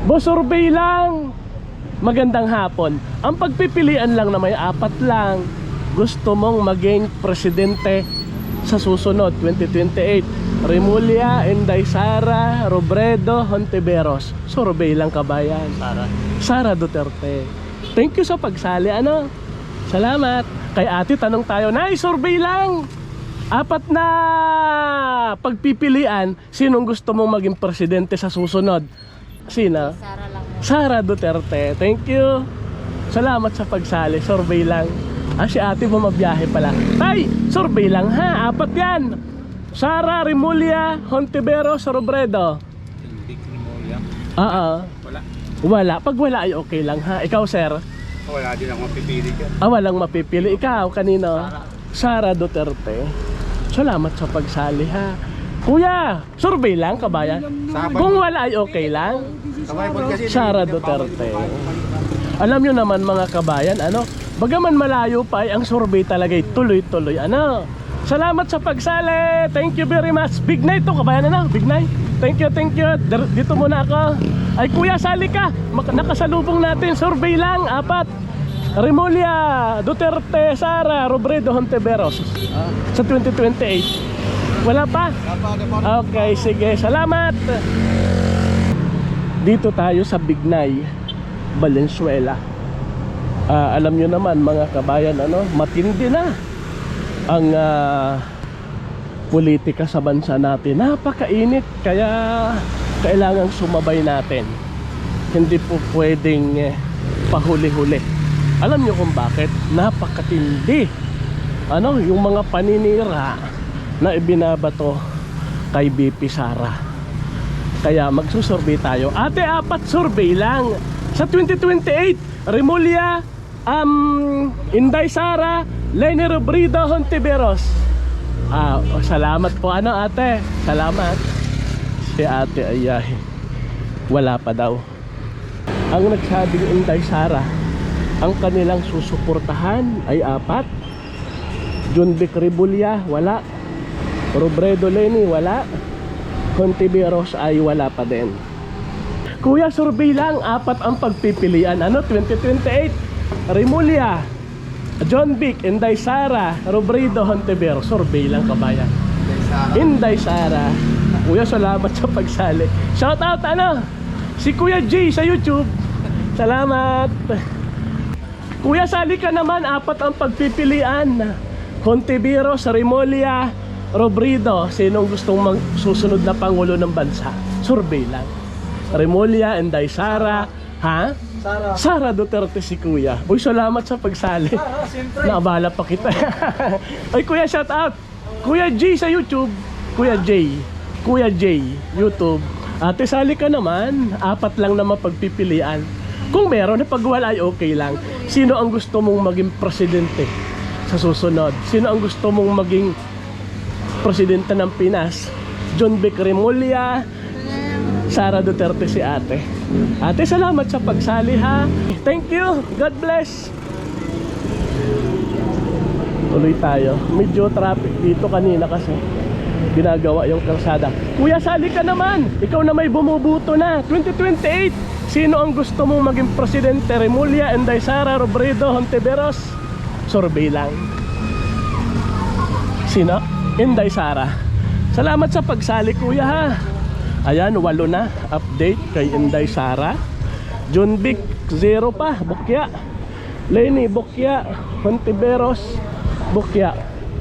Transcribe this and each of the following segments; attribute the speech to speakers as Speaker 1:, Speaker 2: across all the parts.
Speaker 1: Boss, survey lang. Magandang hapon. Ang pagpipilian lang na may apat lang. Gusto mong maging presidente sa susunod 2028? Remulla, Inday Sara, Robredo, Hontiveros. Survey lang, kabayan. Sara Duterte. Thank you sa pagsali. Ano? Salamat. Kay ate, tanong tayo. Nay, survey lang. Apat na pagpipilian. Sinong gusto mong maging presidente sa susunod? Sino?
Speaker 2: Sara lang.
Speaker 1: Sara Duterte. Thank you. Salamat sa pagsali. Survey lang. Si ate bumabiyahe pala. Tay, survey lang ha. Apat yan. Sara, Remulla, Hontiveros, Robredo.
Speaker 3: Hindi Remulla. Wala.
Speaker 1: Wala. Pag wala ay okay lang ha. Ikaw, sir?
Speaker 3: Wala din ako mapipili dyan.
Speaker 1: Walang mapipili. Ikaw, kanino? Sara Duterte. Salamat sa pagsali ha. Kuya, survey lang, kabayan. Kung wala ay okay lang. Sara Duterte. Alam nyo naman mga kabayan, ano? Bagaman malayo pa ay ang survey talaga ay tuloy-tuloy. Ano? Salamat sa pagsali. Thank you very much. Big night to, kabayan, ano? Big night. Thank you, thank you. Dito muna ako. Ay kuya, sali ka. Nakasalubong natin. Survey lang, apat. Remulla, Duterte, Sara, Robredo, Hontiveros. Sa 2028. Wala pa? Okay, sige. Salamat. Dito tayo sa Bignay, Valenzuela. Alam nyo naman mga kabayan, ano, matindi na ang politika sa bansa natin. Napakainit, kaya kailangan sumabay natin. Hindi po pwedeng pahuli-huli. Alam nyo kung bakit? Napakatindi. Ano, yung mga paninira na ibinabato kay BP Sara. Kaya magsusurvey tayo. Ate, apat survey lang. Sa 2028, Remulla, Inday Sara, Leni Robredo, Hontiveros. Salamat po, ano ate. Salamat. Si ate ay wala pa daw. Ang nagsabing Inday Sara, ang kanilang susuportahan ay apat. John Vic Remulla, wala. Robredo Leni, wala. Hontiveros ay wala pa din. Kuya, survey lang, apat ang pagpipilian. Ano, 2028, Remulla, John Vic, Inday Sara, Robredo, Hontiveros. Survey lang, kabayan. Inday Sara. Kuya, salamat sa pagsali. Shout out, ano, si Kuya J sa YouTube. Salamat. Kuya, sali ka naman, apat ang pagpipilian. Hontiveros, Remulla, Robredo. Sinong gustong susunod na pangulo ng bansa? Survey lang. Remulla, Inday Sara, ha? Sara Duterte si Kuya. Uy, salamat sa pagsali. Naabala pa kita. Ay, Kuya, shout out. Kuya J sa YouTube. Kuya J, YouTube. Ate, sali ka naman. Apat lang naman pagpipilian. Kung meron na, pag wala ay okay lang. Sino ang gusto mong maging presidente sa susunod? Sino ang gusto mong maging presidente ng Pinas? John Vic Remulla, Sara Duterte si ate. Ate, salamat sa pagsali ha. Thank you. God bless. Tuloy tayo. Medyo traffic dito kanina kasi ginagawa yung kalsada. Kuya, sali ka naman. Ikaw na may bumubuto na. 2028. Sino ang gusto mong maging presidente? Remulla, Inday Sara, Robredo, Hontiveros? Survey lang. Sino? Inday Sara. Salamat sa pagsali, kuya ha. Ayan, 8 na. Update kay Inday Sara. John Vic, 0 pa. Bukya. Leni, Bukya. Hontiveros, Bukya.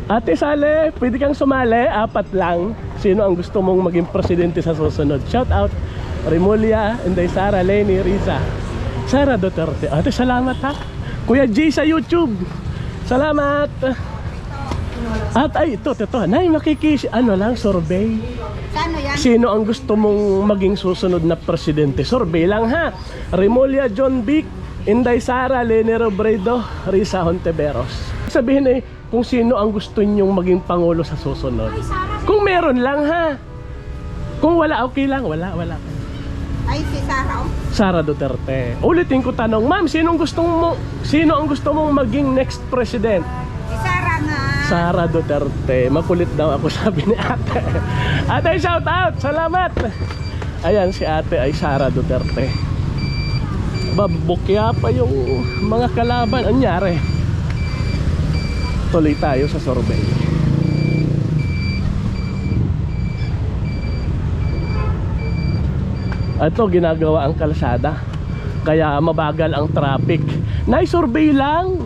Speaker 1: Ate, sali. Pwede kang sumali. 4 lang. Sino ang gusto mong maging presidente sa susunod? Shout out. Remulla, Inday Sara, Leni, Riza, Sara Duterte. Ate, salamat ha. Kuya G sa YouTube. Salamat. At ay, ito. Nay, survey.
Speaker 2: Sano yan?
Speaker 1: Sino ang gusto mong maging susunod na presidente? Survey lang ha. Remulla, John Vic, Inday Sara, Leni Robredo, Riza, Hontiveros. Sabihin kung sino ang gusto nyong maging pangulo sa susunod. Kung meron lang ha. Kung wala, okay lang. Wala.
Speaker 2: Ay, si Sara.
Speaker 1: Sara Duterte. Ulitin ko tanong, ma'am, sino ang gusto mong maging next president?
Speaker 2: Si Sara nga.
Speaker 1: Sara Duterte. Makulit daw ako, sabi ni ate. Ate, shout out. Salamat. Ayan, si ate ay Sara Duterte. babukya pa yung mga kalaban. Anyari? Tuloy tayo sa survey. Ito, ginagawa ang kalsada, kaya mabagal ang traffic. Nai-survey lang.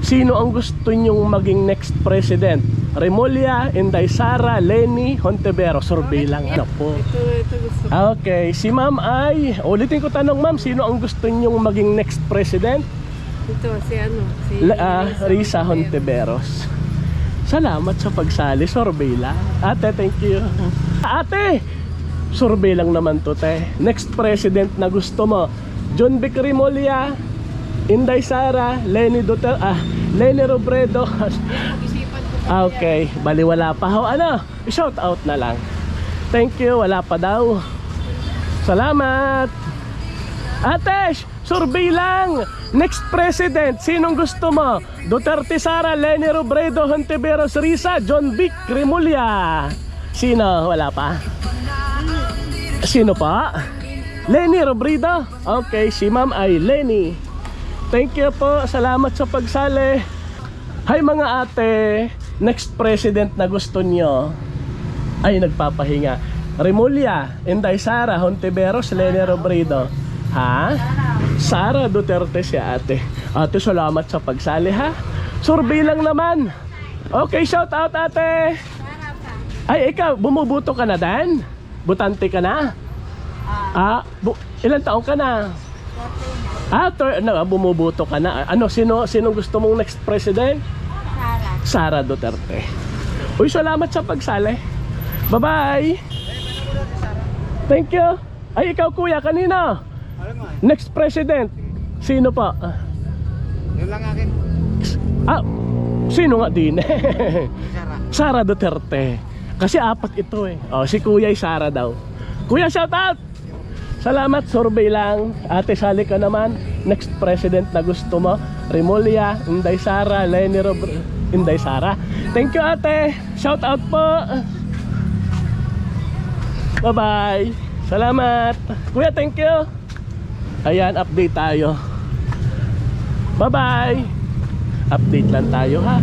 Speaker 1: Sino ang gusto nyong maging next president? Remulla, Inday Sara, Leni, Hontiveros. Survey lang. Ano po?
Speaker 4: Ito gusto.
Speaker 1: Okay, si ma'am ay, ulitin ko tanong ma'am, sino ang gusto nyong maging next president?
Speaker 4: Ito, si
Speaker 1: Risa Hontiveros. Salamat sa pagsali, survey lang. Ate, thank you. Ate, survey lang naman to, te. Next president na gusto mo? John Vic Remulla, Inday Sara, Leni Robredo. Okay, bali wala pa ho. Ano? I-shout out na lang. Thank you, wala pa daw. Salamat. Ate, survey lang. Next president, sinong gusto mo? Duterte Sara, Leni Robredo, Hontiveros, Risa, John Vic Remulla. Sino? Wala pa. Sino pa? Leni Robredo. Okay, si ma'am ay Leni. Thank you po. Salamat sa pagsali. Hi mga ate. Next president na gusto nyo ay nagpapahinga. Remulla, Inday Sara, Hontiveros, Leni Robredo. Ha? Sara Duterte si ate. Ate, salamat sa pagsali ha. Survey lang naman. Okay, shout out ate. Ay, ikaw, bumubuto ka na Dan? Butante ka na? Ilan taong ka na? Bumubuto ka na. Ano, sinong gusto mong next president? Sara Duterte. Uy, salamat sa pagsali. Bye-bye. Thank you. Ay, ikaw kuya, kanina. Next president. Sino pa?
Speaker 3: Yun lang akin.
Speaker 1: Sino nga din? Sara Duterte. Kasi apat ito eh. Si kuya ay Sara daw. Kuya, shout out. Salamat, survey lang. Ate, sali ka naman. Next president na gusto mo? Remulla, Inday Sara, Leni Robredo. Inday Sara. Thank you ate. Shout out po. Bye bye. Salamat. Kuya, thank you. Ayan, update tayo. Bye bye. Update lang tayo ha.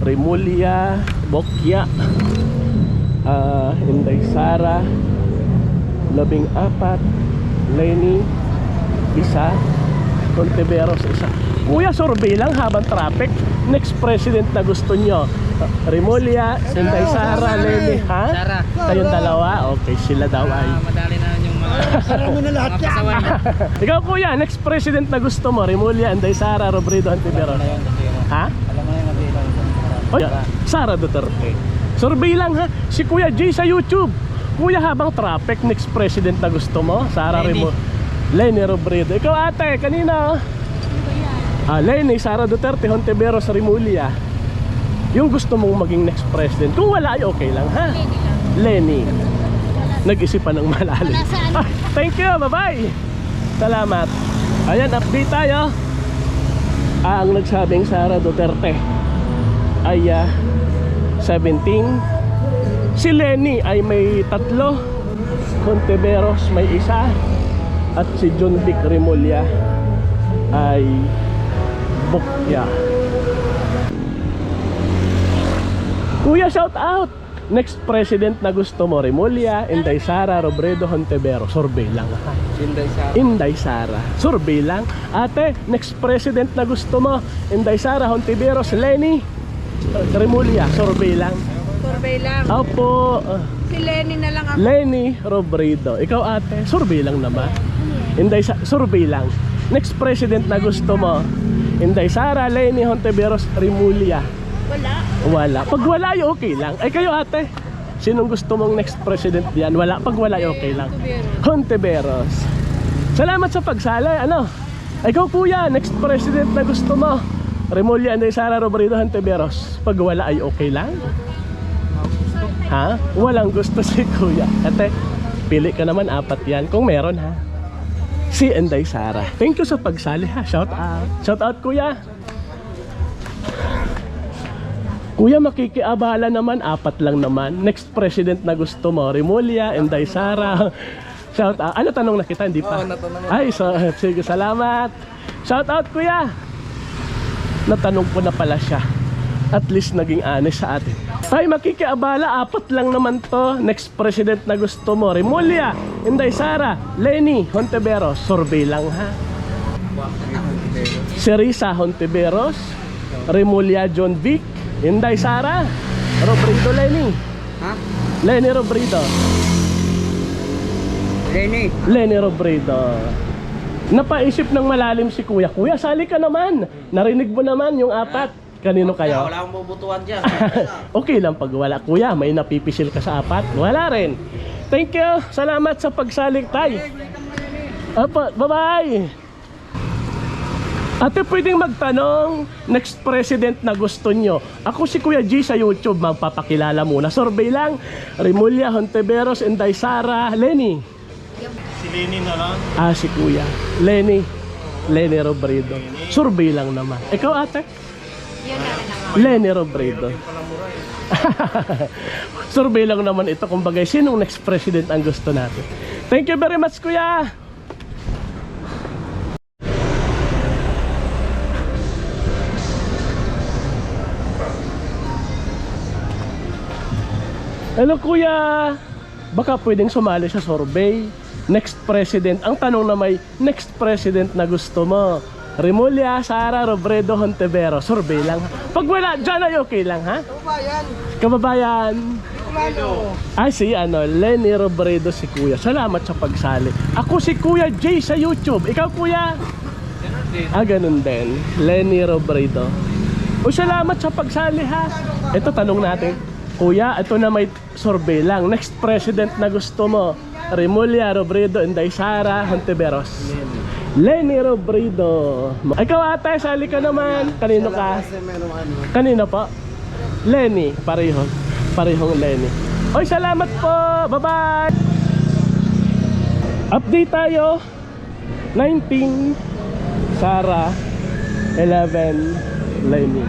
Speaker 1: Remulla, Bokya, Inday Sara, 14, Leni, isa, Hontiveros, isa. Kuya, survey lang habang traffic. Next president na gusto nyo? Remulla, Inday Sara, Leni. Ha?
Speaker 3: Sara.
Speaker 1: Kayong dalawa? Okay, sila daw ay.
Speaker 3: Madali na yung mga pasaway na.
Speaker 1: Ikaw kuya, next president na gusto mo? Remulla, Inday Sara, Robredo, Hontiveros. Ha?
Speaker 3: Alam mo na yung
Speaker 1: Oy, Sara Duterte. Survey lang ha. Si Kuya J sa YouTube. Kuya, habang traffic, next president na gusto mo? Sara Remulla, Leni Robredo. Ikaw ate, kanina Leni, Sara Duterte, Hontiveros, Remulla. Yung gusto mong maging next president. Kung wala ay okay lang ha. Leni. Nag-isipan ng malalim. Thank you, bye-bye. Salamat. Ayan, update tayo. Ang nagsabing Sara Duterte ay 17. Si Leni ay may 3, Hontiveros may 1, at si John Vic Remulla ay Bokya. Kuya, shout out. Next president na gusto mo? Remulla, Inday Sara, Robredo, Hontiveros. Survey lang ha. Inday Sara. Survey lang. Ate, next president na gusto mo? Inday Sara, Hontiveros, Leni, Remulla. Survey lang.
Speaker 4: Survey lang.
Speaker 1: Opo.
Speaker 4: Si Leni na lang ako.
Speaker 1: Leni Robredo. Ikaw ate, survey lang naman. Inday survey lang. Next president na gusto mo? Inday Sara, Leni, Hontiveros, Remulla. Wala. Pag wala ay okay lang. Ay kayo ate, sinong gusto mong next president diyan? Wala. Pag wala ay okay lang. Hontiveros. Salamat sa pagsali. Ano? Ikaw kuya, next president na gusto mo? Remulla, Inday Sara, Robredo, Hontiveros. Pag wala ay okay lang? Ha? Walang gusto si kuya. Ate, pili ka naman, 4 yan. Kung meron ha. Si Inday Sara. Thank you sa pagsali ha. Shout out. Shout out kuya. Kuya, makikiabala naman, 4 lang naman. Next president na gusto mo? Remulla, Inday Sara, Shout out. Ano tanong na kita? Hindi pa.
Speaker 3: Oo, natanong mo.
Speaker 1: Ay, so, sige, salamat. Shout out, kuya. Natanong ko na pala siya. At least naging honest sa atin. Tay, makikiabala, 4 lang naman to. Next president na gusto mo. Remulla, Inday Sara, Leni Hontiveros. Survey lang ha. Si Risa Hontiveros, Remulla John Vic, Inday Sara, Robredo Leni.
Speaker 3: Ha?
Speaker 1: Leni Robredo. Leni Robredo. Napaisip ng malalim si kuya. Kuya, sali ka naman. Narinig mo naman yung 4. Kanino kayo?
Speaker 3: Wala akong bubutuan dyan.
Speaker 1: Okay lang pag wala. Kuya, may napipisil ka sa 4? Wala rin. Thank you. Salamat sa pagsalik, tay. Apa, bye-bye. Ate, pwedeng magtanong, next president na gusto nyo. Ako si Kuya G sa YouTube, magpapakilala muna. Survey lang. Remulla, Hontiveros, Inday Sara, Leni.
Speaker 3: Si Lenny na lang.
Speaker 1: Si Kuya. Leni Robredo. Survey lang naman. Ikaw, ate? Leni Robredo. Survey lang naman ito. Kumbaga, sinong next president ang gusto natin? Thank you very much, kuya. Hello, kuya. Baka pwedeng sumali sa survey. Next president. Ang tanong na may next president na gusto mo. Remulla, Sara, Robredo, Hontiveros. Survey lang. Pag wala, dyan ay okay lang, ha? Kababayan. Ay, si Leni Robredo si kuya. Salamat sa pagsali. Ako si Kuya J sa YouTube. Ikaw, kuya? Ganun din. Leni Robredo. O, salamat sa pagsali, ha? Ito, tanong natin. Kuya, ito na may survey lang. Next president na gusto mo. Remulla, Robredo, Inday Sara, Hontiveros. Leni Robredo. Ikaw, ate, sali ka naman. Kanino ka? Kanino po? Leni. Parehong Leni. Oy, salamat po. Bye-bye. Update tayo. 19 Sara, 11 Leni.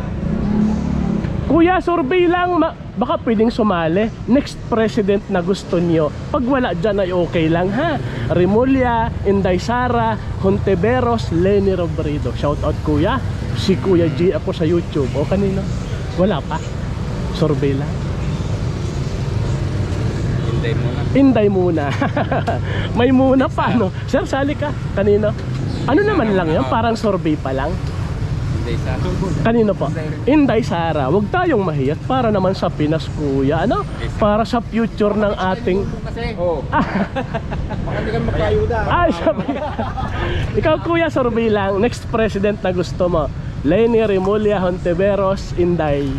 Speaker 1: Kuya, survey lang. Baka pwedeng sumali. Next president na gusto nyo. Pag wala dyan ay okay lang, ha? Remulla, Inday Sara, Hontiveros, Leni Robredo. Shout out, kuya. Si Kuya G ako sa YouTube. O kanino? Wala pa. Survey lang. Inday muna. May muna pa, no? Sir, sali ka. Kanino? Ano naman lang yan? Parang survey pa lang. Kanino po? Inday Sara. Huwag tayong mahiyat para naman sa Pinas, kuya. Ano? Para sa future ng ating...
Speaker 3: Baka hindi ka magkayuda.
Speaker 1: Ay, sabi. Ikaw, kuya, survey lang. Next president na gusto mo. Leni, Remulla, Hontiveros, Inday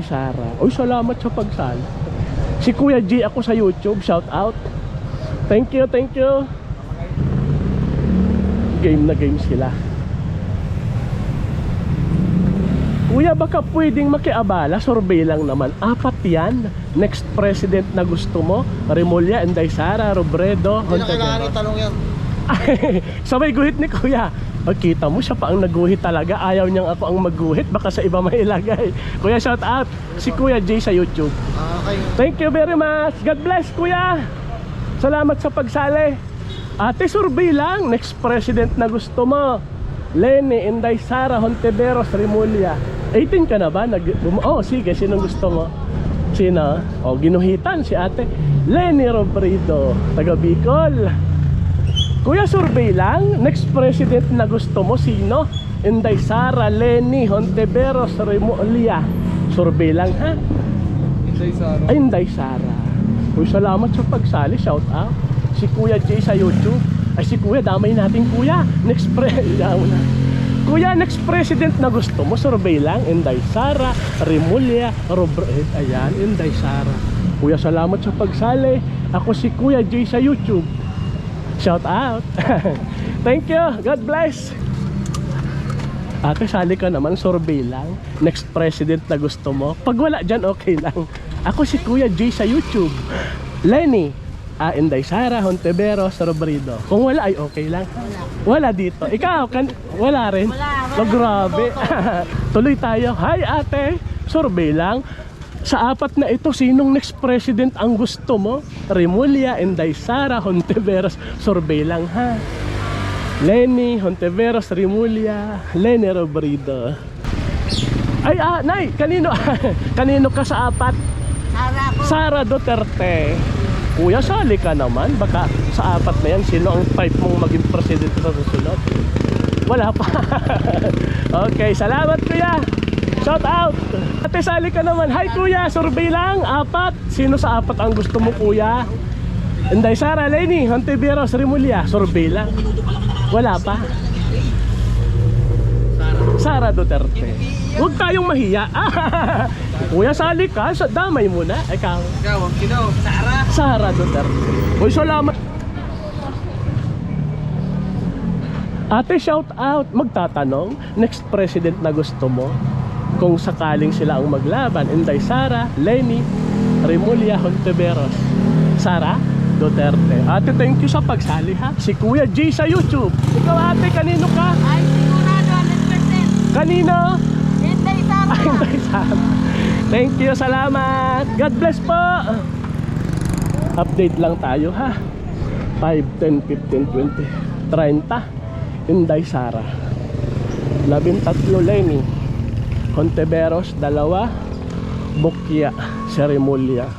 Speaker 1: Sara. Uy, salamat sa pagsali. Si Kuya G ako sa YouTube. Shout out. Thank you. Game na game sila. Kuya, baka pwedeng makiabala. Survey lang naman. 4 yan. Next president na gusto mo. Remulla, Inday Sara, Robredo,
Speaker 3: Hindi na kailangan
Speaker 1: Hontiveros.
Speaker 3: itanong yan.
Speaker 1: Sabay guhit ni kuya. Kita mo siya pa ang naguhit talaga. Ayaw niyang ako ang magguhit. Baka sa iba may ilagay. Kuya, shout out. Si Kuya J sa YouTube.
Speaker 3: Okay.
Speaker 1: Thank you very much. God bless, kuya. Salamat sa pagsali. Ate, survey lang. Next president na gusto mo. Leni, Inday Sara, Hontiveros, Remulla. 18 ka na ba? Sige, sino gusto mo? Sino? Ginuhitan si ate. Leni Robredo, taga Bicol. Kuya, survey lang. Next president na gusto mo, sino? Inday Sara, Leni, Hontiveros, Remulla. Survey lang, ha? Inday Sara. Uy, salamat sa pagsali. Shout out. Si Kuya J sa YouTube. Ay, si Kuya, damay natin, kuya. Kuya, next president na gusto mo, survey lang. Inday Sara, Remulla, Robredo. Ayan, Inday Sara. Kuya, salamat sa pagsali. Ako si Kuya J sa YouTube. Shout out. Thank you. God bless. Ate, sali ka naman, survey lang. Next president na gusto mo. Pag wala dyan, okay lang. Ako si Kuya J sa YouTube. Leni, Inday Sara, Hontiveros, Robredo. Kung wala ay okay lang. Wala dito. Ikaw, wala rin.
Speaker 2: Wala.
Speaker 1: So, grabe. Tuloy tayo. Hi, ate. Survey lang. Sa apat na ito, sinong next president ang gusto mo? Remulla, Inday Sara, Hontiveros. Survey lang ha. Leni, Hontiveros, Remulla, Leni Robredo. Ay, Nay, kanino? Kanino ka sa apat?
Speaker 2: Sara po.
Speaker 1: Sara Duterte. Kuya, sali ka naman. Baka sa apat na yan, sino ang type mong maging presidente sa susunod? Wala pa. Okay, salamat kuya. Shout out. Ate, sali ka naman. Hi kuya, survey lang. Apat. Sino sa apat ang gusto mo kuya? Inday Sara, Leni, Hontiveros, Remulla. Survey lang. Wala pa. Sara Duterte. Huwag tayong mahiya. Kuya, sali ka. Damay mo na. Ikaw.
Speaker 3: Sara.
Speaker 1: Sara Duterte. Uy, salamat. Ate, shout out. Magtatanong, next president na gusto mo? Kung sakaling sila ang maglaban, Inday Sara, Leni, Remulla, Hontiveros. Sara Duterte. Ate, thank you sa pagsali ha. Si Kuya J sa YouTube. Ikaw ate, kanino ka?
Speaker 2: Ay, sigurado 100%.
Speaker 1: Kanino?
Speaker 2: Inday Sara.
Speaker 1: Ay, Inday Sara. Thank you, salamat. God bless po. Update lang tayo ha. 5, 10, 15, 20, 30. Inday Sara. 13 Leni. Hontiveros 2. Bukya si Remulla.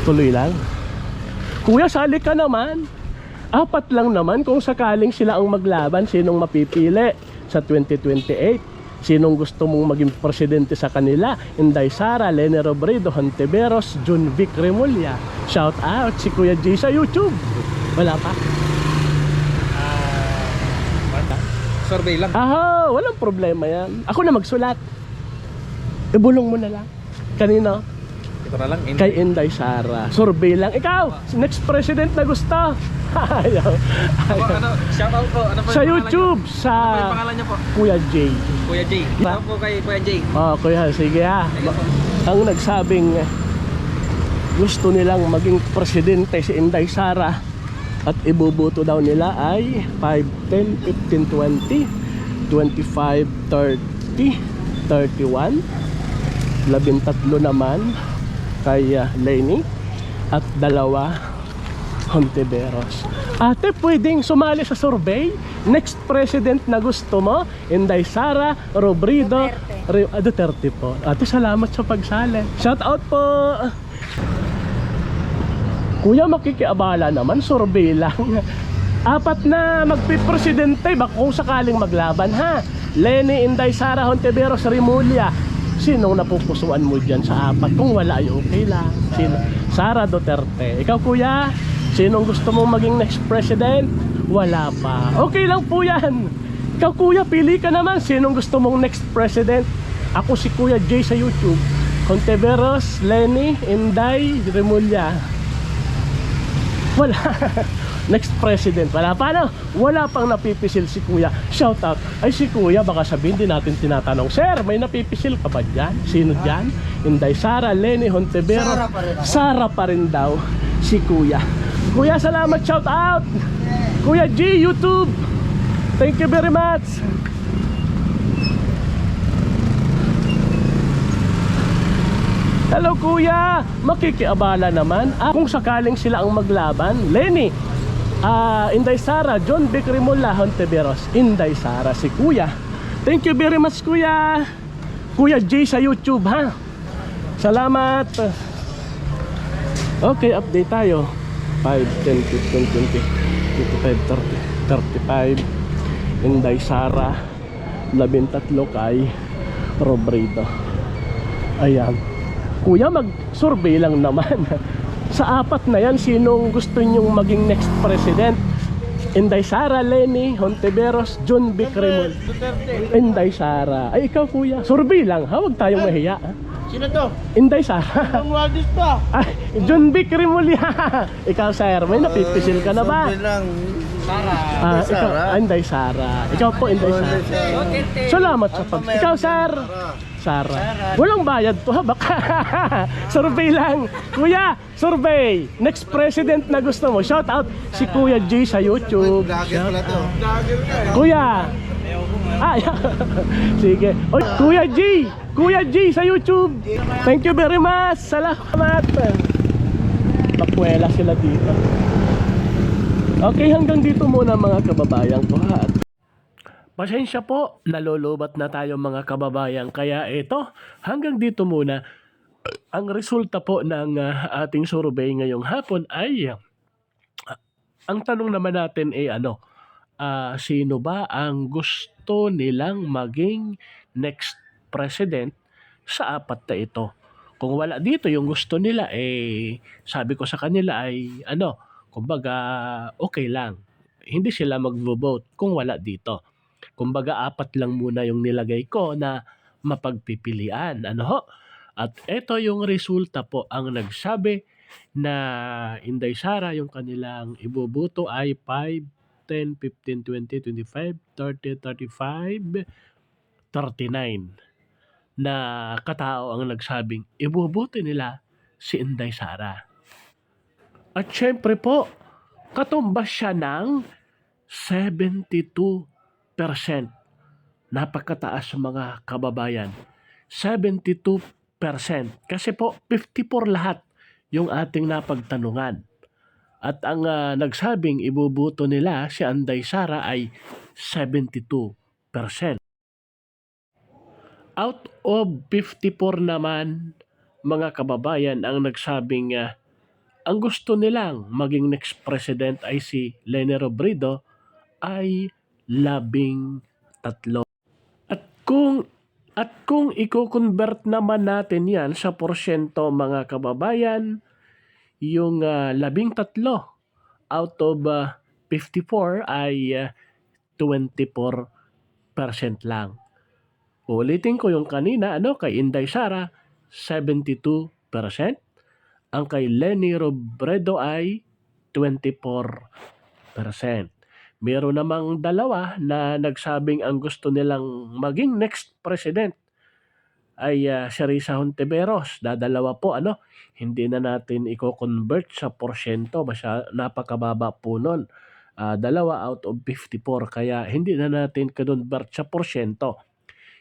Speaker 1: Tuloy lang. Kuya, sali ka naman. 4 lang naman kung sakaling sila ang maglaban. Sinong mapipili sa 2028? Sinong gusto mong maging presidente sa kanila? Inday Sara, Leni Robredo, Hontiveros, Junvic Remulla. Shout out si Kuya J sa YouTube. Wala pa.
Speaker 3: Survey lang.
Speaker 1: Aha, walang problema yan. Ako na magsulat. Ibulong mo na lang. Kanino?
Speaker 3: Ito na lang.
Speaker 1: Kay Inday Sara. Survey lang. Ikaw, next president na gusto. Ayaw.
Speaker 3: Ano, shout out po. Ano po
Speaker 1: Sa
Speaker 3: yung
Speaker 1: YouTube,
Speaker 3: pangalan niyo?
Speaker 1: sa
Speaker 3: Ano po yung pangalan niyo po?
Speaker 1: Kuya J.
Speaker 3: Kuya J.
Speaker 1: Ba?
Speaker 3: Ito po kay Kuya J.
Speaker 1: Oh, Kuya, sige ha. Ang nagsabing gusto nilang maging presidente si Inday Sara at ibubuto daw nila ay 5, 10, 15, 20, 25, 30, 31, 13 naman kay Leni at 2 Hontiveros. Ate, pwedeng sumali sa survey? Next president na gusto mo? Inday Sara, Robredo, Duterte po. Ate, salamat sa pagsali. Shout out po. Kuya, makikiabala naman, survey lang. 4 na magpipresidente, baka kung sakaling maglaban ha. Leni, Inday Sara, Hontiveros, Remulla. Sinong napupusuan mo dyan sa 4? Kung wala ay okay lang. Sino? Sara Duterte. Ikaw kuya, sinong gusto mong maging next president? Wala pa. Okay lang po yan. Ikaw kuya, pili ka naman. Sinong gusto mong next president? Ako si Kuya J sa YouTube. Hontiveros, Leni, Inday, Remulla. Wala. Next president. Wala pa no? Wala pang napipisil si kuya. Shout out. Ay si kuya, baka sabihin din natin tinatanong, Sir, may napipisil ka ba dyan? Sino dyan? Inday Sara, Leni, Hontiveros. Sara pa rin daw si kuya. Kuya, salamat. Shout out. Kuya G, YouTube. Thank you very much. Hello kuya, makikiabala naman. Kung sakaling sila ang maglaban, Leni, Inday Sara, Junvic Remulla, Hontiveros. Inday Sara si kuya. Thank you very much kuya. Kuya J sa YouTube ha. Salamat. Okay, update tayo. 5, 10, 15, 20, 25, 30, 35. Inday Sara, 13 kay Robredo. Ayan. Kuya, mag-survey lang naman. Sa 4 na yan, sinong gusto nyong maging next president? Inday Sara, Leni, Hontiveros, Junvic Remulla. Inday Sara. Ay, ikaw kuya, survey lang ha, huwag tayong mahiya ha?
Speaker 3: Sino to?
Speaker 1: Inday Sara.
Speaker 3: Ang Waldis pa.
Speaker 1: Ay, Junvic Remulla. Ikaw sir, may napipisil ka na ba?
Speaker 3: Survey lang. Sara.
Speaker 1: Ikaw, Inday Sara. Ikaw po, Inday Sara. Salamat sa pag... Ikaw sir. Sara. Walang bayad to ha, baka. Survey lang. Kuya, survey. Next president na gusto mo. Shout out si Kuya G sa YouTube.
Speaker 3: Vlogger pala to.
Speaker 1: Kuya, Ay, sige. Oy, Kuya G sa YouTube. Thank you very much. Salamat. Papuela sila dito. Okay, hanggang dito muna mga kababayan ko ha. Pasensya po, nalulubat na tayo mga kababayan. Kaya ito, hanggang dito muna. Ang resulta po ng ating survey ngayong hapon ay ang tanong naman natin ay sino ba ang gusto nilang maging next president sa apat na ito? Kung wala dito yung gusto nila, sabi ko sa kanila ay kumbaga okay lang. Hindi sila magvo-vote kung wala dito. Kumbaga apat lang muna yung nilagay ko na mapagpipilian. At ito yung resulta po, ang nagsabi na Inday Sara yung kanilang iboboto ay 5, 10, 15, 20, 25, 30, 35, 39 na katao ang nagsabing iboboto nila si Inday Sara. At syempre po, katumbas siya ng 72%. Napakataas mga kababayan. 72%. Kasi po, 54 lahat yung ating napagtanungan. At ang nagsabing ibubuto nila si Inday Sara ay 72%. Out of 54 naman, mga kababayan, ang nagsabing ang gusto nilang maging next president ay si Leni Robredo ay 13. At kung i-convert naman natin yan sa porsyento mga kababayan, yung 13 out of 54 ay 24% lang. Ulitin ko yung kanina, kay Inday Sara, 72%. Ang kay Leni Robredo ay 24%. Meron namang dalawa na nagsabing ang gusto nilang maging next president ay si Risa Hontiveros. Dadalawa po, hindi na natin i-convert sa porsyento. Napakababa po nun. Dalawa out of 54. Kaya hindi na natin convert sa porsyento.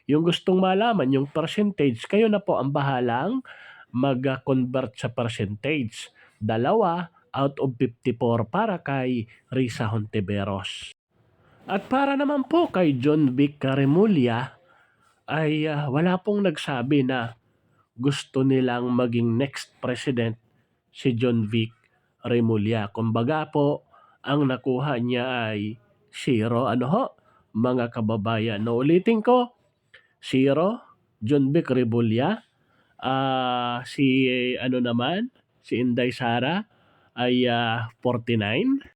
Speaker 1: Yung gustong malaman, yung percentage, kayo na po ang bahalang mag-convert sa percentage. Dalawa out of 54 para kay Risa Hontiveros. At para naman po kay John Vic Remulla, ay wala pong nagsabi na gusto nilang maging next president si John Vic Remulla. Kumbaga po, ang nakuha niya ay 0. Mga kababayan. Ulitin ko, 0, John Vic Remulla. Si Inday Sara ay 49.